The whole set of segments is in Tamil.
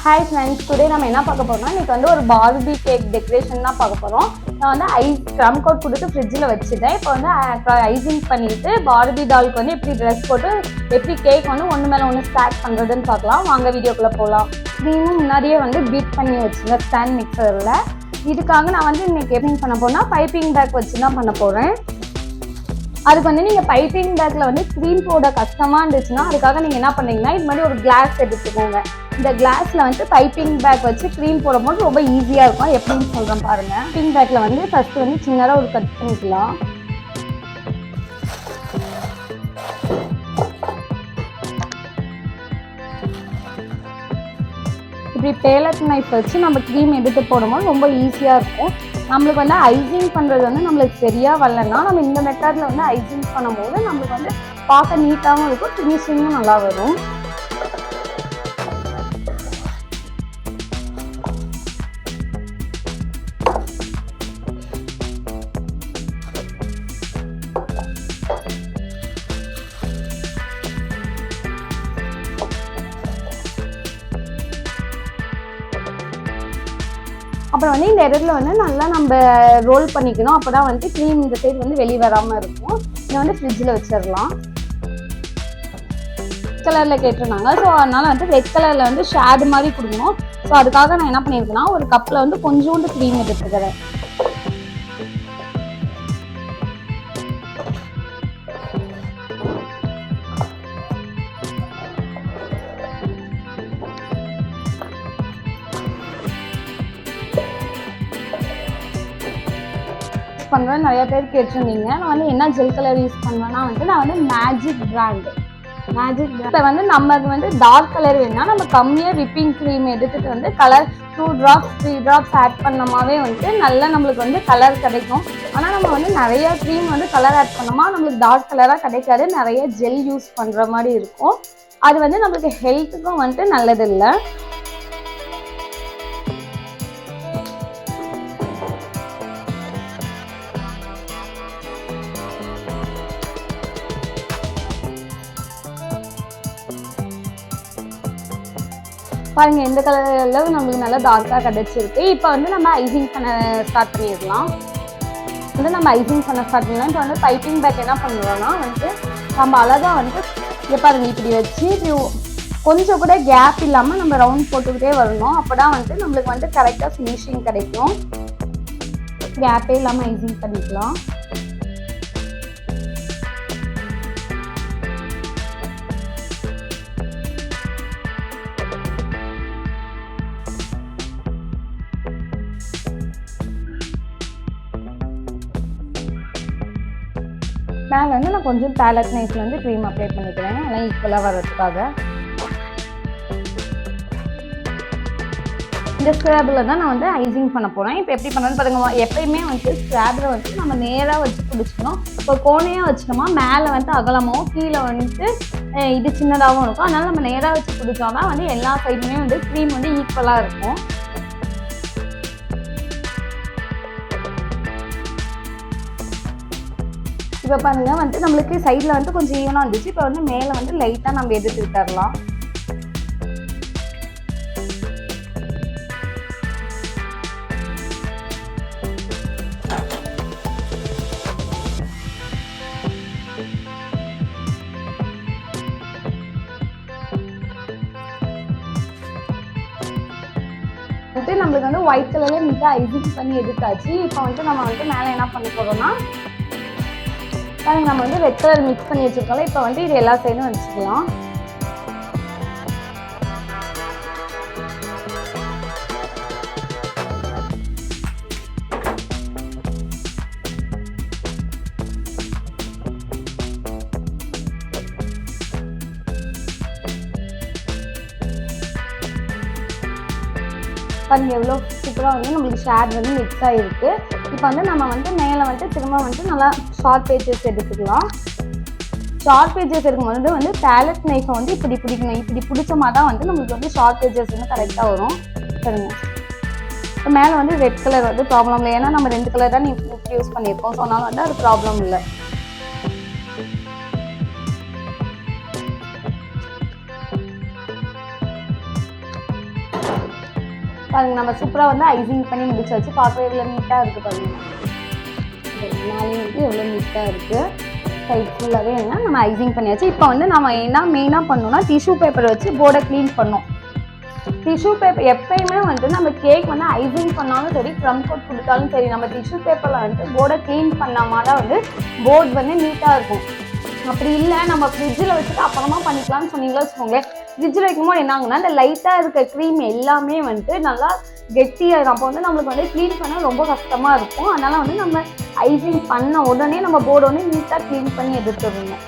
ஹாய் ஃப்ரெண்ட்ஸ், டுடே நம்ம என்ன பார்க்க போறோம்னா இன்னைக்கு வந்து ஒரு பார்பி கேக் டெக்கரேஷன் தான் பார்க்க போகிறோம். நான் வந்து க்ரம் கோட் கொடுத்து ஃப்ரிட்ஜில் வச்சுட்டேன். இப்போ வந்து ஐசிங் பண்ணிவிட்டு பார்பி டாலுக்கு வந்து எப்படி ட்ரெஸ் போட்டு எப்படி கேக் வந்து ஒன்று மேலே ஒன்று ஸ்டாக் பண்ணுறதுன்னு பார்க்கலாம். வாங்க வீடியோக்குள்ளே போகலாம். க்ரீமும் முன்னாடியே வந்து பீட் பண்ணி வச்சுருந்தேன் ஸ்டாண்ட் மிக்சரில். இதுக்காக நான் வந்து இன்னைக்கு எப்படி பண்ண போனால் பைப்பிங் பேக் வச்சு தான் பண்ண போகிறேன். அதுக்கு வந்து நீங்கள் பைப்பிங் பேக்கில் வந்து க்ரீம் போட கஷ்டமாக இருந்துச்சுன்னா அதுக்காக நீங்கள் என்ன பண்ணுறீங்கன்னா இது மாதிரி ஒரு கிளாஸ் எடுத்துக்கோங்க. இந்த கிளாஸில் வந்து பைப்பிங் பேக் வச்சு க்ரீம் போடும்போது ரொம்ப ஈஸியாக இருக்கும். எப்படின்னு சொல்கிறேன் பாருங்கள். பைப்பிங் பேக்கில் வந்து ஃபஸ்ட்டு வந்து சின்னதாக ஒரு கட் பண்ணிக்கலாம். இப்படி பேலட் நைஃப் வச்சு நம்ம க்ரீம் எடுத்து போடும்போது ரொம்ப ஈஸியாக இருக்கும். நம்மளுக்கு வந்து ஐசிங் பண்ணுறது வந்து நம்மளுக்கு சரியாக வரலன்னா நம்ம இந்த மெத்தடில் வந்து ஐசிங் பண்ணும்போது நம்மளுக்கு வந்து பார்க்க நீட்டாகவும் இருக்கும், ஃபினிஷிங்கும் நல்லா வரும். அப்புறம் வந்து இந்த இடத்துல வந்து நல்லா நம்ம ரோல் பண்ணிக்கணும். அப்போ தான் வந்து க்ரீம் இந்த சைடு வந்து வெளியே வராமல் இருக்கும். இதை வந்து ஃப்ரிட்ஜில் வச்சிடலாம். ரெட் கலரில் கேட்டிருந்தாங்க, ஸோ அதனால் வந்து ரெட் கலரில் வந்து ஷேடு மாதிரி கொடுக்கணும். ஸோ அதுக்காக நான் என்ன பண்ணியிருக்கேன்னா ஒரு கப்பில் வந்து கொஞ்சோண்டு க்ரீம் எடுத்துக்கிறேன். பண்ணுவேன். நிறைய பேர் கேட்டிருந்தீங்க. நான் வந்து என்ன ஜெல் கலர் யூஸ் பண்ணுவேன்னா வந்து நான் வந்து மேஜிக் பிராண்ட் இப்போ வந்து நமக்கு வந்து டார்க் கலர் வேணும்னா நம்ம கம்மியாக விப்பிங் க்ரீம் எடுத்துகிட்டு வந்து கலர் 2 drops 3 drops ஆட் பண்ணோமாவே வந்து நல்லா நம்மளுக்கு வந்து கலர் கிடைக்கும். ஆனால் நம்ம வந்து நிறைய க்ரீம் வந்து கலர் ஆட் பண்ணோமா நம்மளுக்கு டார்க் கலராக கிடைக்காது. நிறைய ஜெல் யூஸ் பண்ணுற மாதிரி இருக்கும். அது வந்து நம்மளுக்கு ஹெல்த்துக்கும் வந்துட்டு நல்லதில்லை. பாருங்க, எந்த கலரில் நம்மளுக்கு நல்லா டார்க்காக கிடச்சிருக்கு. இப்போ வந்து நம்ம ஐசிங் பண்ண ஸ்டார்ட் பண்ணிடலாம். நம்ம ஐசிங் பண்ண ஸ்டார்ட் பண்ணலாம். இப்போ வந்து பைப்பிங் பேக் என்ன பண்ணுறோன்னா வந்து நம்ம அழகாக வந்து இங்கே பாருங்கள் இப்படி வச்சு கொஞ்சம் கூட கேப் இல்லாமல் நம்ம ரவுண்ட் போட்டுக்கிட்டே வரணும். அப்போ தான் வந்து நம்மளுக்கு வந்து கரெக்டாக ஃபினிஷிங் கிடைக்கும். கேப்பே இல்லாமல் ஐசிங் பண்ணிக்கலாம். மேலே வந்து நான் கொஞ்சம் பேலட் நைஃப்ல வந்து க்ரீம் அப்ளை பண்ணிக்கிறேன், அதெல்லாம் ஈக்குவலாக வர்றதுக்காக. இந்த ஸ்க்ராபில் தான் நான் வந்து ஐசிங் பண்ண போகிறேன். இப்போ எப்படி பண்ணணும்னு பாருங்க. எப்பயுமே வந்து ஸ்க்ராபில் வந்து நம்ம நேராக வச்சு பிடிச்சிக்கணும். இப்போ கோணையாக வச்சுட்டோமா மேலே வந்து அகலமாகவும் கீழே வந்துட்டு இது சின்னதாகவும் இருக்கும். அதனால் நம்ம நேராக வச்சு பிடிச்சோம்னா வந்து எல்லா சைடுமே வந்து க்ரீம் வந்து ஈக்குவலாக இருக்கும். இப்போ பாருங்க வந்து நம்மளுக்கு சைடில் வந்து கொஞ்சம் ஈவனாக இருந்துச்சு. இப்போ வந்து மேலே வந்து லைட்டாக நம்ம எடுத்து விட்டுறலாம். வந்துட்டு நம்மளுக்கு வந்து ஒயிட் கலரில் நீட்டாக ஐசிங் பண்ணி எடுத்தாச்சு. இப்போ வந்து நம்ம வந்து மேலே என்ன பண்ண போகிறோம்னா நம்ம வந்து ரெட் கலர் மிக்ஸ் பண்ணி வச்சுருக்கோம்ல. இப்போ வந்து இது எல்லா சைடும் வச்சுக்கலாம். பாருங்க எவ்வளோ சூப்பராக வந்து நம்மளுக்கு ஷேட் வந்து மிக்ஸ் ஆகிருக்கு. இப்போ வந்து நம்ம வந்து மேலே வந்து திரும்ப வந்து நல்லா ஷார்ட் பேஜஸ் எடுத்துக்கலாம். ஷார்ட் பேஜஸ் எடுக்கும்போது வந்து பேலட் நைஃபை வந்து இப்படி பிடிக்கணும். இப்படி பிடிச்ச மாதிரி தான் வந்து நம்மளுக்கு வந்து ஷார்ட் பேஜஸ் வந்து கரெக்டாக வரும். சரிங்க. இப்போ மேலே வந்து ரெட் கலர் வந்து ப்ராப்ளம் இல்லை, ஏன்னா நம்ம 2 கலர் தான் யூஸ் பண்ணியிருக்கோம். ஸோ அதனால் வந்து அது ப்ராப்ளம் இல்லை. பாருங்க நம்ம சூப்பராக வந்து ஐசிங் பண்ணி முடிச்சாச்சு. பார்க்கவே எவ்வளோ நீட்டாக இருக்குது பாருங்க. மேலே வந்து எவ்வளோ நீட்டாக இருக்குது. சைட் ஃபுல்லாகவே என்ன நம்ம ஐசிங் பண்ணியாச்சு. இப்போ வந்து நம்ம என்ன மெயினாக பண்ணோம்னா டிஷ்யூ பேப்பர் வச்சு போர்டை க்ளீன் பண்ணோம். டிஷ்யூ பேப்பர் எப்பயுமே வந்து நம்ம கேக் வந்து ஐசிங் பண்ணாலும் சரி, க்ரம் கோட் கொடுத்தாலும் சரி, நம்ம டிஷ்யூ பேப்பரில் வந்துட்டு போர்டை க்ளீன் பண்ணாம தான் வந்து போர்டு வந்து நீட்டாக இருக்கும். அப்படி இல்லை நம்ம ஃப்ரிட்ஜில் வச்சுட்டு அப்புறமா பண்ணிக்கலாம்னு சொன்னீங்களா வச்சுக்கோங்களேன், ஃப்ரிட்ஜில் வைக்கும்போது என்ன ஆகுனா இந்த லைட்டாக இருக்க க்ரீம் எல்லாமே வந்துட்டு நல்லா கெட்டியாகிடும். அப்போ வந்து நம்மளுக்கு வந்து க்ளீன் பண்ண ரொம்ப கஷ்டமாக இருக்கும். அதனால் வந்து நம்ம ஐசிங் பண்ண உடனே நம்ம போர்டை வந்து நீட்டாக க்ளீன் பண்ணி எடுத்துடணும்.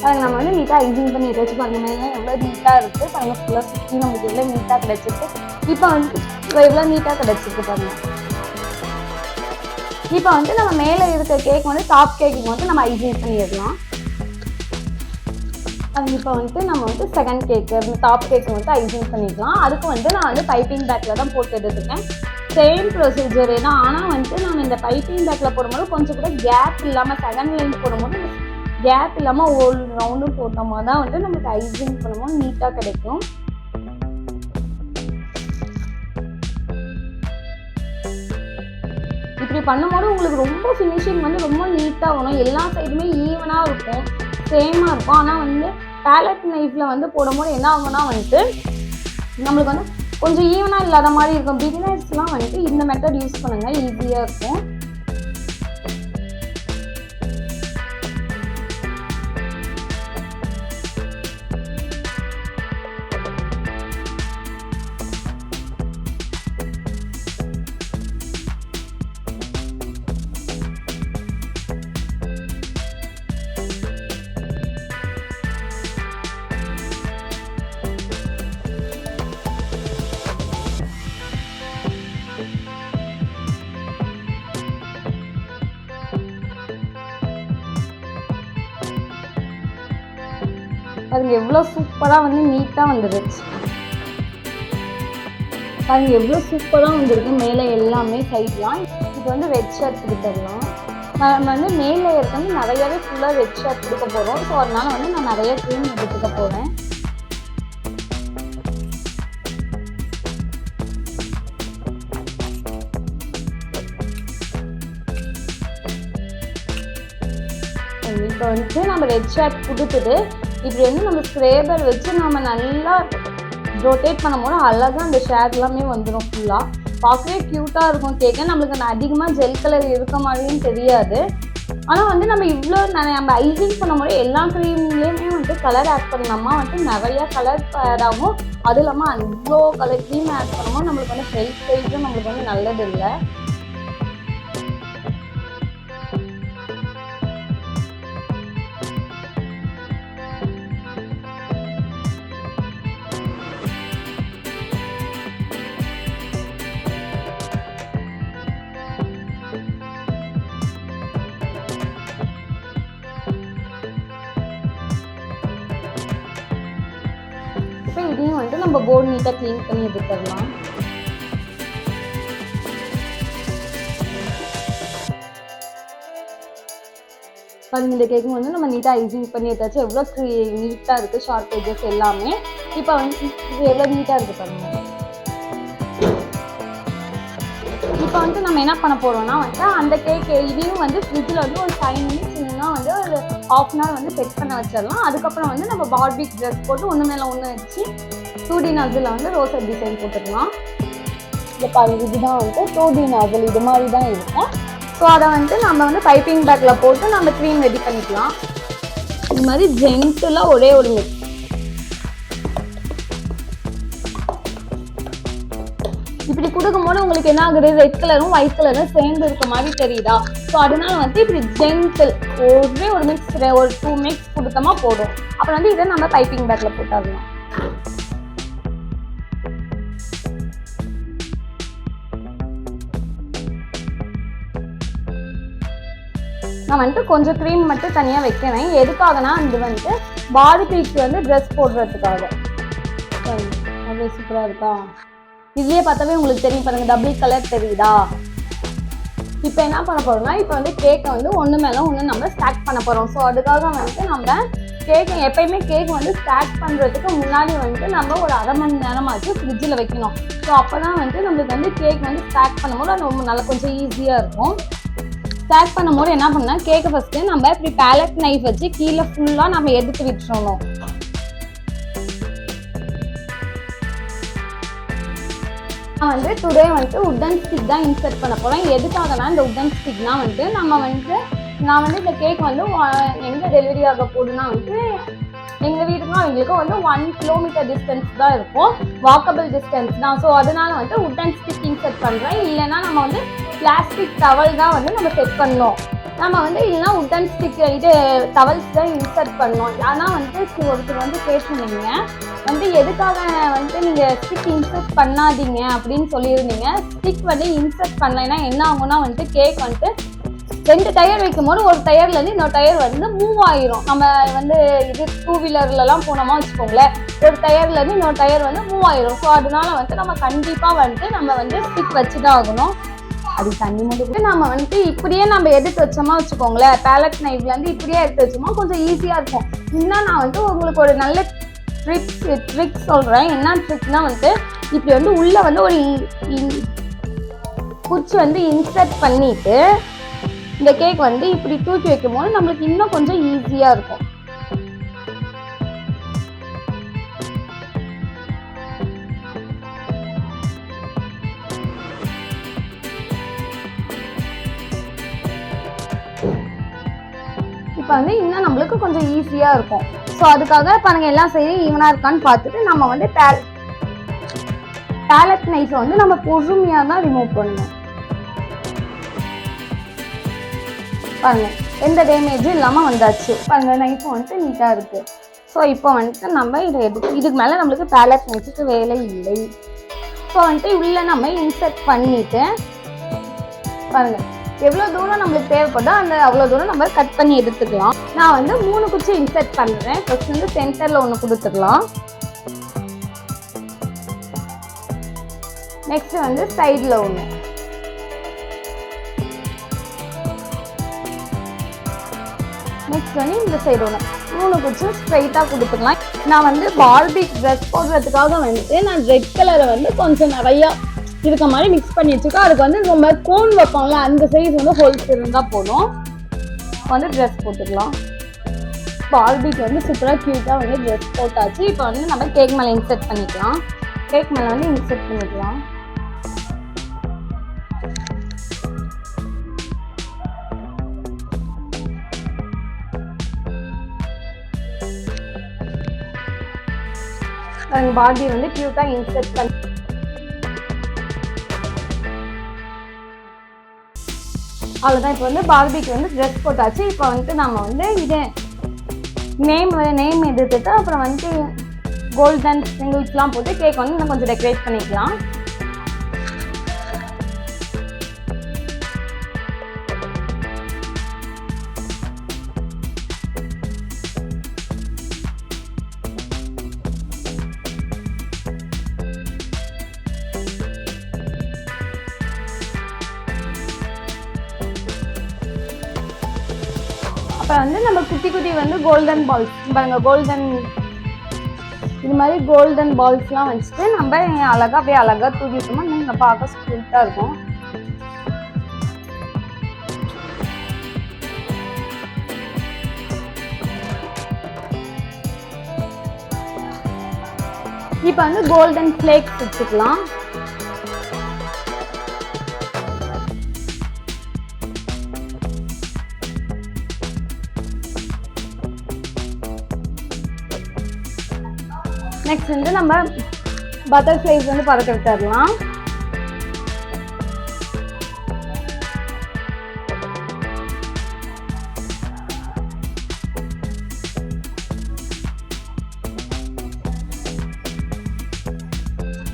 பாருங்க நம்ம வந்து நீட்டாக ஐசிங் பண்ணி வச்சு பாருங்க மேலே எவ்வளோ நீட்டாக இருக்குது. பாருங்க ஃபுல்லாக சுற்றி நமக்கு எவ்வளோ நீட்டாக கிடச்சிருக்கு. இப்போ வந்து எவ்வளோ நீட்டாக கிடச்சிருக்கு பாருங்க. இப்போ வந்து நம்ம மேலே இருக்க கேக் வந்து டாப் கேக்கு வந்து நம்ம ஐசிங் பண்ணிடலாம். அது இப்போ வந்துட்டு நம்ம வந்து செகண்ட் கேக்கு டாப் கேக்கு வந்து ஐசிங் பண்ணிக்கலாம். அதுக்கு வந்து நான் வந்து பைப்பிங் பேக்கில் தான் போட்டு எடுத்துருக்கேன். சேம் ப்ரொசீஜர் தான். ஆனால் வந்துட்டு நான் இந்த பைப்பிங் பேக்கில் போடும்போது கொஞ்சம் கூட கேப் இல்லாமல் செகண்ட் லைன் போடும்போது கேப் இல்லாமல் ஒரு ரவுண்டும் போட்டோமா தான் வந்து நமக்கு ஐசிங் பண்ணும்போது நீட்டாக கிடைக்கும். இப்படி பண்ணும்போது உங்களுக்கு ரொம்ப ஃபினிஷிங் வந்து ரொம்ப நீட்டாக வரும். எல்லா சைடுமே ஈவனாக இருக்கும், சேமாக இருக்கும். ஆனால் வந்து பேலட் நைஃப்பில் வந்து போடும்போது என்ன ஆகும்னா வந்துட்டு நம்மளுக்கு வந்து கொஞ்சம் ஈவனாக இல்லாத மாதிரி இருக்கும். பிகினர்ஸ்லாம் வந்துட்டு இந்த மெத்தட் யூஸ் பண்ணுங்கள், ஈஸியாக இருக்கும். பாருங்க எவ்வளோ சூப்பராக வந்து நீட்டாக வந்துடுச்சு. பாருங்க எவ்வளோ சூப்பராக வந்துருக்கு மேலே எல்லாமே சைட்லாம். இது வந்து ரெட் ஷர்ட் கொடுத்துடலாம். நம்ம வந்து மேல் லேயருக்கு வந்து நிறையவே ஃபுல்லாக ரெட் ஷர்ட் கொடுக்க போகிறோம். ஸோ அதனால வந்து நான் நிறைய க்ரீம் எடுத்துக்க போகிறேன். இப்போ வந்து நம்ம ரெட் ஷர்ட் கொடுத்துட்டு இப்படி வந்து நம்ம ஸ்க்ரேபர் வச்சு நம்ம நல்லா ரொட்டேட் பண்ணும்போது அழகாக அந்த ஷேட் எல்லாமே வந்துடும். ஃபுல்லாக பார்க்கவே க்யூட்டாக இருக்கும் கேட்க. நம்மளுக்கு அதிகமாக ஜெல் கலர் இருக்க மாதிரியும் தெரியாது. ஆனால் வந்து நம்ம இவ்வளோ நம்ம ஐசிங் பண்ணும்போது எல்லா க்ரீம்லேயுமே வந்து கலர் ஆட் பண்ணலாமா வந்துட்டு நிறையா கலர் ஆட் ஆகும். அதுவும் இல்லாமல் அவ்வளோ கலர் க்ரீம் ஆட் பண்ணும்போது நம்மளுக்கு வந்து ஹெல்த் வைஸும் நம்மளுக்கு வந்து நல்லது இல்லை. இப்போ இதையும் வந்து நம்ம போர்டு நீட்டாக க்ளீன் பண்ணி எடுத்துடலாம். பாருங்க இந்த கேக்கும் வந்து நம்ம நீட்டாக ஐசிங் பண்ணி எடுத்தாச்சு. எவ்வளோ நீட்டாக இருக்குது ஷார்ட் பேஜஸ் எல்லாமே. இப்போ வந்து இது எவ்வளோ நீட்டாக இருக்குது பாருங்க. இப்போ வந்து நம்ம என்ன பண்ண போகிறோம்னா வந்து அந்த கேக் இதையும் வந்து ஃப்ரிட்ஜில் வந்து ஒரு 5 minutes இல்லைன்னா வந்து ஒரு ½ hour வந்து செட் பண்ண வச்சிடலாம். அதுக்கப்புறம் வந்து நம்ம பார்பிக் ட்ரெஸ் போட்டு ஒன்று மேலே ஒன்று வச்சு 2D நாசில் வந்து ரோசர் டிசைன் போட்டுக்கலாம். இந்த பாருங்க இதுதான் வந்து 2D நாசில் இது மாதிரி தான் இருக்கும். ஸோ அதை வந்து நம்ம வந்து பைப்பிங் பேக்கில் போட்டு நம்ம க்ரீம் ரெடி பண்ணிக்கலாம். இது மாதிரி ஜென்டலாக ஒரே ஒரு மிக்ஸ். இப்படி கொடுக்கும்போது உங்களுக்கு என்ன ஆகுது, ரெட் கலரும் ஒயிட் கலரும் சேர்ந்து இருக்க மாதிரி தெரியுதா? ஸோ அதனால வந்து இப்படி ஜென்டில் ஒரே ஒரு மிக்ஸ் ஒரு 2 மிக்ஸ் கொடுத்தோமா போடும். அப்புறம் வந்து இதை நம்ம பைப்பிங் பேக்கில் போட்டாடலாம். நான் வந்துட்டு கொஞ்சம் க்ரீம் மட்டும் தனியாக வைக்கிறேன். எதுக்காகனா இது வந்துட்டு பார்பிக்கு வந்து ட்ரெஸ் போடுறதுக்காக. அவ்வளோ சூப்பராக இருக்கா? இதுலேயே பார்த்தாவே உங்களுக்கு தெரியும் பாருங்க, டபுள் கலர் தெரியுதா? இப்போ என்ன பண்ண போறோம்னா இப்போ வந்து கேக்கை வந்து ஒன்று மேலே ஒன்று நம்ம ஸ்டார்ட் பண்ண போகிறோம். ஸோ அதுக்காக வந்து நம்ம கேக் எப்பயுமே கேக் வந்து ஸ்டார்ட் பண்ணுறதுக்கு முன்னாடி வந்து நம்ம ஒரு அரை மணி நேரமாச்சு ஃப்ரிட்ஜில் வைக்கணும். ஸோ அப்போ தான் வந்து நம்மளுக்கு வந்து கேக் வந்து ஸ்டார்ட் பண்ணும்போது அது ரொம்ப நல்லா கொஞ்சம் ஈஸியாக இருக்கும். ஸ்டார்ட் பண்ணும்போது என்ன பண்ணால் கேக்கை ஃபஸ்ட்டு நம்ம இப்படி பேலட் நைஃப் வச்சு கீழே ஃபுல்லாக நம்ம எடுத்து விட்டுறணும். நான் வந்து டுடே வந்துட்டு உட்டன் ஸ்டிக் தான் இன்சர்ட் பண்ண போகிறேன். எதுக்காகனா இந்த உட்டன் ஸ்டிக்னா வந்து நான் வந்து இந்த கேக் வந்து எங்கே டெலிவரி ஆக போகுதுன்னா வந்து எங்கள் வீட்டுக்கும் அவங்களுக்கும் வந்து 1 கிலோமீட்டர் டிஸ்டன்ஸ் தான் இருக்கும், வாக்கபிள் டிஸ்டன்ஸ் தான். ஸோ அதனால வந்து உட்டன் ஸ்டிக் இன்சர்ட் பண்ணுறேன். இல்லைன்னா நம்ம வந்து பிளாஸ்டிக் டவல் தான் வந்து நம்ம செட் பண்ணோம். நம்ம வந்து இல்லைன்னா உட்டன் ஸ்டிக் இது டவல்ஸ் தான் இன்சர்ட் பண்ணோம். ஆனால் வந்து ஒருத்தர் வந்து கேட்டிருந்தீங்க வந்து எதுக்காக வந்து நீங்கள் ஸ்டிக் இன்சர்ட் பண்ணாதீங்க அப்படின்னு சொல்லியிருந்தீங்க. ஸ்டிக் வந்து இன்சர்ட் பண்ணலைன்னா என்ன ஆகும்னா வந்து கேக் வந்துட்டு 2 டயர் வைக்கும் போது ஒரு டயர்லேருந்து இன்னொரு டயர் வந்து மூவ் ஆயிரும். நம்ம வந்து இது 2 வீலர்லலாம் போனோமா வச்சுக்கோங்களேன், ஒரு டயர்லேருந்து இன்னொரு டயர் வந்து மூவ் ஆயிரும். ஸோ அதனால வந்து நம்ம கண்டிப்பாக வந்துட்டு நம்ம வந்து ஸ்டிக் வச்சு தான் ஆகணும். அது தண்ணி முடிவு நம்ம வந்துட்டு இப்படியே நம்ம எடுத்து வச்சோமா வச்சுக்கோங்களேன், பேலட் நைஃப்லேருந்து இப்படியே எடுத்து வச்சோமா கொஞ்சம் ஈஸியாக இருக்கும். இன்னும் நான் வந்து உங்களுக்கு ஒரு நல்ல ட்ரிக் சொல்கிறேன். என்ன ட்ரிக்னா வந்து இப்படி வந்து உள்ளே வந்து ஒரு குச்சி வந்து இன்சர்ட் பண்ணிட்டு இந்த கேக் வந்து இப்படி தூக்கி வைக்கும் போது நம்மளுக்கு இன்னும் கொஞ்சம் ஈஸியாக இருக்கும். இப்போ வந்து இன்னும் நம்மளுக்கு கொஞ்சம் ஈஸியாக இருக்கும். ஸோ அதுக்காக இப்போ நாங்கள் எல்லாம் செய்ய ஈவனாக இருக்கான்னு பார்த்துட்டு நம்ம வந்து பேலட் நைஃபை வந்து நம்ம பொறுமையாக தான் ரிமூவ் பண்ணணும். பாருங்க எந்த டேமேஜும் இல்லாமல் வந்தாச்சு. பாருங்க நைஃபும் வந்துட்டு நீட்டாக இருக்குது. ஸோ இப்போ வந்துட்டு நம்ம இதை இதுக்கு மேலே நம்மளுக்கு பேலட் நைஃபுக்கு வேலை இல்லை. ஸோ வந்துட்டு உள்ளே நம்ம இன்சர்ட் பண்ணிவிட்டு பாருங்க எவ்வளோ தூரம் நம்மளுக்கு தேவைப்படுதோ அவ்வளோ தூரம் நம்ம கட் பண்ணி எடுத்துக்கலாம். நான் வந்து 3 குச்சி இன்சர்ட் பண்ணுறேன். ஃபர்ஸ்ட் வந்து சென்டரில் ஒன்று கொடுத்துக்கலாம். நெக்ஸ்ட் வந்து சைடில் ஒன்று, நெக்ஸ்ட் வந்து இந்த சைடு ஒன்று, 3 குச்சி ஸ்ட்ரைட்டாக கொடுத்துக்கலாம். நான் வந்து பார்பி ட்ரெஸ் போடுறதுக்காக வந்துட்டு நான் ரெட் கலரை வந்து கொஞ்சம் நிறையா இருக்க மாதிரி மிக்ஸ் பண்ணி வச்சுக்கோ. அதுக்கு வந்து நம்ம கோன் வைப்போம்ல அந்த சைஸ் வந்து ஹோல்ஸ் இருந்தால் போதும். வந்து ட்ரெஸ் போட்டுக்கலாம். பார்பிக்கு வந்து சூப்பராக க்யூட்டாக வந்து ட்ரெஸ் போட்டாச்சு. இப்போ வந்து நம்ம கேக் மேலே இன்சர்ட் பண்ணிக்கலாம். கேக் மேலே வந்து இன்சர்ட் பண்ணிக்கலாம். பார்பி வந்து க்யூட்டாக இன்சர்ட் பண்ணி அவ்வளோதான். இப்போ வந்து பார்பிக்கு வந்து ட்ரெஸ் போட்டாச்சு. இப்போ வந்துட்டு நம்ம வந்து இது நேம் எடுத்துட்டு அப்புறம் வந்து கோல்டன் ஸ்ப்ரிங்கிள்ஸ்லாம் போட்டு கேக் வந்து இன்னும் கொஞ்சம் டெக்கரேட் பண்ணிக்கலாம். அப்புறம் வந்து நம்ம குட்டி குட்டி வந்து கோல்டன் பால்ஸ் பாருங்க, இது மாதிரி கோல்டன் பால்ஸ்லாம் வச்சுட்டு நம்ம அழகாக அப்படியே அழகாக தூக்கிட்டோம்னா நீங்கள் பார்க்க ஸ்வீட்டாக இருக்கும். இப்போ வந்து கோல்டன் ஃப்ளேக்ஸ் வச்சுக்கலாம். நெக்ஸ்ட் வந்து நம்ம பட்டர்ஃப்ளைஸ் வந்து பறக்க விட்டுடலாம்.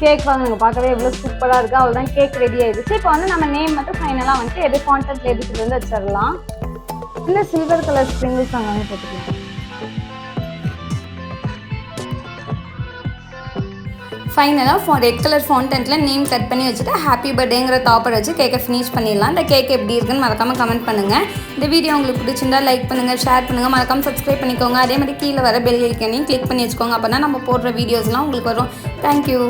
கேக் வாங்க பார்க்கவே எவ்வளோ சூப்பராக இருக்குது. அவ்வளோதான் கேக் ரெடி ஆயிடுச்சு. இப்போ வந்து நம்ம நேம் மட்டும் ஃபைனலாக வந்துட்டு எது கான்டெக்ட் எடுத்துகிட்டு வந்து வச்சிடலாம். இல்லை சில்வர் கலர் ஸ்ப்ரிங்கிள்ஸ் அங்கே போட்டுக்கலாம். ஃபைனலாக ரெட் கலர் ஃபாண்டன்ட்டில் நேம் கட் பண்ணி வச்சுட்டு ஹாப்பி பர்த்டேங்கிற டாப்பர் வச்சு கேக்கை ஃபினிஷ் பண்ணிடலாம். இந்த கேக் எப்படி இருக்குன்னு மறக்காமல் கமெண்ட் பண்ணுங்கள். இந்த வீடியோ உங்களுக்கு பிடிச்சிருந்தா லைக் பண்ணுங்கள், ஷேர் பண்ணுங்கள், மறக்காமல் சப்ஸ்கிரைப் பண்ணிக்கோங்க. அதே மாதிரி கீழே வர பெல் ஐக்கனையும் கிளிக் பண்ணி வச்சுக்கோங்க. அப்போ தான் நம்ம போடுற வீடியோஸ்லாம் உங்களுக்கு வரும். தேங்க்யூ.